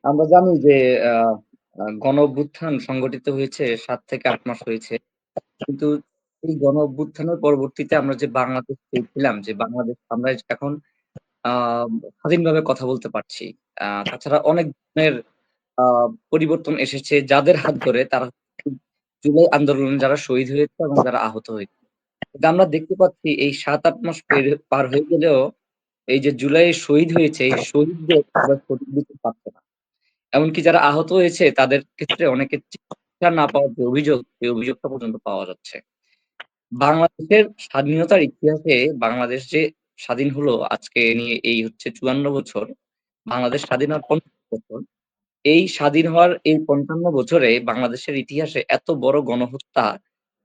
আমরা জানি যে আ আ গণ-অভ্যুত্থান সংগঠিত হয়েছে ৭ থেকে ৮ মাস হয়েছে। কিন্তু এই গণ-অভ্যুত্থানের পরবর্তীতে আমরা যে বাংলাদেশ পেয়েছিলাম, যে বাংলাদেশ আমরা এখন আ স্বাধীনভাবে কথা বলতে পারছি। তাছাড়া অনেক ধরনের আ পরিবর্তন এসেছে যাদের হাত ধরে তারা জুলাই আন্দোলনে যারা শহীদ হয়েছে এবং যারা আহত হয়েছে। কিন্তু আমরা দেখতে পাচ্ছি এই ৭-৮ মাস পার হয়ে গেলেও এই যে জুলাইয়ে শহীদ হয়েছে, এই শহীদদের তারা সঠিক বিচার পাচ্ছে না। এমনকি যারা আহত হয়েছে তাদের ক্ষেত্রে অনেকের চিকিৎসা না পাওয়ার যে অভিযোগ, এই অভিযোগটা পর্যন্ত পাওয়া যাচ্ছে। বাংলাদেশের স্বাধীনতার ইতিহাসে বাংলাদেশ যে স্বাধীন হলো আজকে নিয়ে এই হচ্ছে ৫৪ বছর। বাংলাদেশ স্বাধীন হওয়ার ৫৫ বছর। এই স্বাধীন হওয়ার এই ৫৫ বছরে বাংলাদেশের ইতিহাসে এত বড় গণহত্যা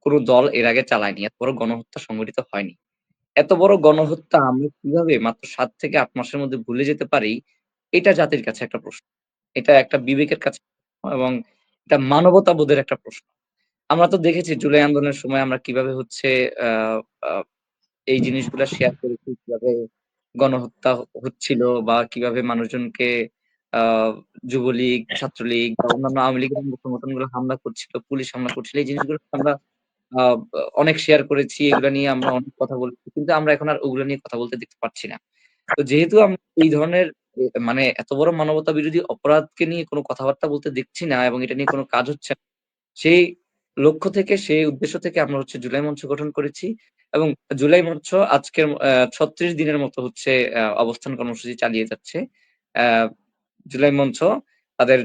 কোন দল এর আগে চালায়নি। এত বড় গণহত্যা সংঘটিত হয়নি। এত বড় গণহত্যা আমরা কিভাবে মাত্র ৭ থেকে ৮ মাসের মধ্যে ভুলে যেতে পারি, এটা জাতির কাছে একটা প্রশ্ন। এটা একটা বিবেকের কাছে এবং এটা মানবতাবোধের একটা প্রশ্ন। আমরা তো দেখেছি জুলাই আন্দোলনের সময় আমরা কিভাবে হচ্ছে আ আ এই জিনিসগুলা শেয়ার করেছি, কিভাবে গণহত্যা হচ্ছিল বা কিভাবে মানুষজনকে আ যুবলীগ, ছাত্রলীগ বা অন্যান্য আওয়ামী লীগের অঙ্গ সংগঠনগুলো হামলা করছিল, পুলিশ হামলা করছিল। এই জিনিসগুলো আমরা আ অনেক শেয়ার করেছি। এগুলা নিয়ে আমরা অনেক কথা বলেছি। কিন্তু আমরা এখন আর ওগুলো নিয়ে কথা বলতে দেখতে পাচ্ছি না। তো যেহেতু আমরা এই ধরনের মানে এত বড় মানবতা বিরোধী অপরাধকে নিয়ে কোন কথাবার্তা বলতে দেখছি না এবং এটা নিয়ে কোন কাজ হচ্ছে না। সেই লক্ষ্য থেকে, সেই উদ্দেশ্য থেকে আমরা হচ্ছে জুলাই মঞ্চ গঠন করেছি এবং জুলাই মঞ্চ আজকের ৩৬ দিনের মতো হচ্ছে অবস্থান কর্মসূচি চালিয়ে যাচ্ছে। অ্যা জুলাই মঞ্চ তাদের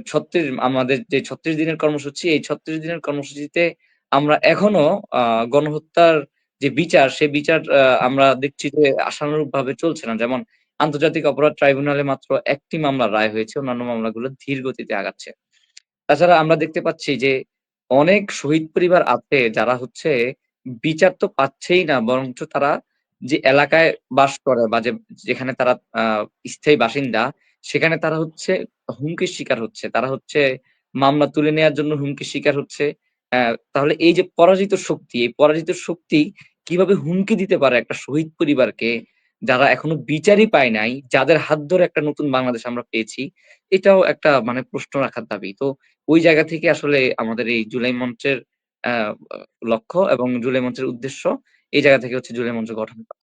আমাদের যে ৩৬ দিনের কর্মসূচি, এই ৩৬ দিনের কর্মসূচিতে আমরা এখনো আ গণহত্যার যে বিচার, সে বিচার আমরা দেখছি যে আশানুরূপভাবে চলছে না। যেমন আন্তর্জাতিক অপরাধ ট্রাইব্যুনালে মাত্র ১ টি মামলার রায় হয়েছে। অন্যান্য মামলাগুলো ধীর গতিতে আগাচ্ছে। তাছাড়া আমরা দেখতে পাচ্ছি যে অনেক শহীদ পরিবার আছে যারা হচ্ছে বিচার তো পাচ্ছেই না বরঞ্চ তারা যে এলাকায় বাস করে বা যেখানে তারা স্থায়ী বাসিন্দা সেখানে তারা হচ্ছে হুমকির শিকার হচ্ছে। তারা হচ্ছে মামলা তুলে নেয়ার জন্য হুমকির শিকার হচ্ছে। তাহলে এই যে পরাজিত শক্তি, এই পরাজিত শক্তি কিভাবে হুমকি দিতে পারে একটা শহীদ পরিবারকে যারা এখনো বিচারই পায় নাই, যাদের হাত ধরে একটা নতুন বাংলাদেশ আমরা পেয়েছি। এটাও একটা মানে প্রশ্ন রাখার দাবি। তো ওই জায়গা থেকে আসলে আমাদের এই জুলাই মঞ্চের আ আ লক্ষ্য এবং জুলাই মঞ্চের উদ্দেশ্য এই জায়গা থেকে হচ্ছে জুলাই মঞ্চ গঠন করা।